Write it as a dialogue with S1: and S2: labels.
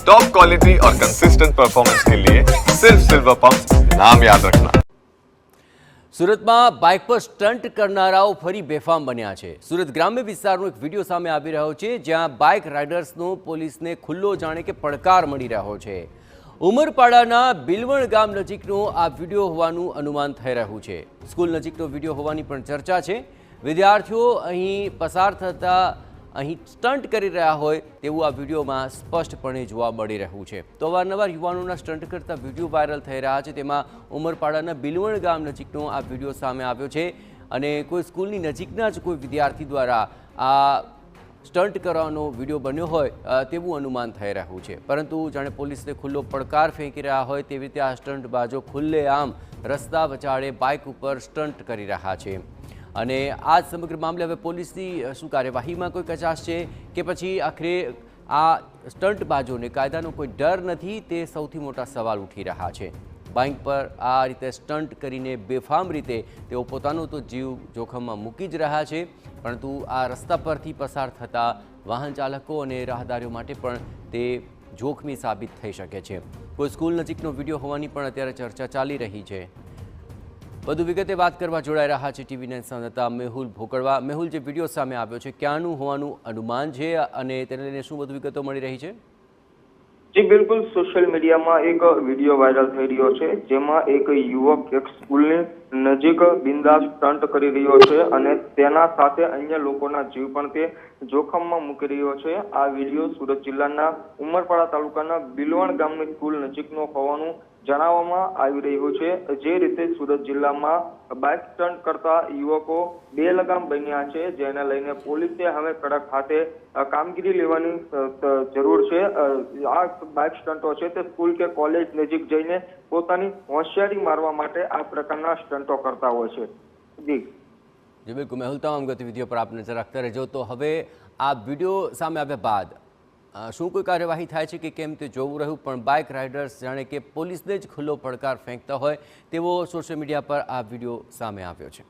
S1: Top quality और consistent performance के लिए सिर्फ सिल्वर पंप नाम याद रखना।
S2: સુરતમાં બાઇક પર સ્ટન્ટ કરનારાઓ ફરી બેફામ બન્યા છે। સુરત ગ્રામ્ય વિસ્તારનો એક વિડીયો સામે આવી રહ્યો છે, જ્યાં બાઇક રાઇડર્સનો પોલીસને ખુલ્લો જાણે કે પડકાર મળી રહ્યો છે। ઉમરપાડાના બિલવણ ગામ નજીકનો આ વિડીયો હોવાનું અનુમાન થઈ રહ્યું છે। સ્કૂલ નજીકનો વિડીયો હોવાની પણ ચર્ચા છે। વિદ્યાર્થીઓ અહીં પસાર થતા અહીં સ્ટન્ટ કરી રહ્યા હોય તેવું આ વિડીયોમાં સ્પષ્ટપણે જોવા મળી રહ્યું છે। તો અવારનવાર યુવાનોના સ્ટન્ટ કરતા વિડીયો વાયરલ થઈ રહ્યા છે। તેમાં ઉમરપાડાના બિલવણ ગામ નજીકનો આ વિડીયો સામે આવ્યો છે અને કોઈ સ્કૂલની નજીકના જ કોઈ વિદ્યાર્થી દ્વારા આ સ્ટન્ટ કરવાનો વિડીયો બન્યો હોય તેવું અનુમાન થઈ રહ્યું છે। પરંતુ જાણે પોલીસને ખુલ્લો પડકાર ફેંકી રહ્યા હોય તેવી રીતે આ સ્ટન્ટબાજો ખુલ્લેઆમ રસ્તા વચાળે બાઇક ઉપર સ્ટન્ટ કરી રહ્યા છે। અને આ સમગ્ર મામલે હવે પોલીસની શું કાર્યવાહીમાં કોઈ કચાશ છે કે પછી આખરે આ સ્ટન્ટબાજોને કાયદાનો કોઈ ડર નથી, તે સૌથી મોટા સવાલ ઉઠી રહ્યા છે। બાઇક પર આ રીતે સ્ટન્ટ કરીને બેફામ રીતે તેઓ પોતાનો તો જીવ જોખમમાં મૂકી જ રહ્યા છે, પરંતુ આ રસ્તા પરથી પસાર થતા વાહન ચાલકો અને રાહદારીઓ માટે પણ તે જોખમી સાબિત થઈ શકે છે। કોઈ સ્કૂલ નજીકનો વિડીયો હોવાની પણ અત્યારે ચર્ચા ચાલી રહી છે। વધુ વિગતે વાત કરવા જોડાઈ રહ્યા છે ટીવી9 સંવાદદાતા મેહુલ ભોકડવા। મેહુલ, જે વિડીયો સામે આવ્યો છે ક્યાંનું હોવાનું અનુમાન છે અને તેને લઈને શું વધુ વિગતો મળી રહી છે?
S3: જી બિલકુલ, સોશિયલ મીડિયામાં એક વિડીયો વાયરલ થઈ રહ્યો છે, જેમાં એક યુવક એક સ્કૂલની નજીક બિંદાસ સ્ટન્ટ કરી રહ્યો છે અને તેના સાથે અન્ય લોકોના જીવ પણ તે જોખમમાં મૂકી રહ્યો છે। આ વિડીયો સુરત જિલ્લાના ઉમરપાડા તાલુકાના બિલવણ ગામની સ્કૂલ નજીકનો હોવાનું જણાવવામાં આવી રહ્યું છે। જે રીતે સુરત જિલ્લામાં બાઇક સ્ટન્ટ કરતા યુવકો બેલગામ બન્યા છે, જેને લઈને પોલીસે હવે કડક હાથે કામગીરી લેવાની જરૂર છે। આ બાઇક સ્ટન્ટો છે તે સ્કૂલ કે કોલેજ નજીક જઈને પોતાની હોશિયારી મારવા માટે આ પ્રકારના સ્ટન્ટો કરતા હોય છે। જી
S2: બિલકુલ મેહુલ, તમામ ગતિવિધિઓ પર આપ નજર રાખતા રહેજો। તો હવે આ વિડીયો સામે આવ્યા બાદ શું કોઈ કાર્યવાહી થાય છે કે કેમ તે જોવું રહ્યું, પણ બાઇક રાઇડર્સ જાણે કે પોલીસને જ ખુલ્લો પડકાર ફેંકતા હોય તેવો સોશિયલ મીડિયા પર આ વિડીયો સામે આવ્યો છે।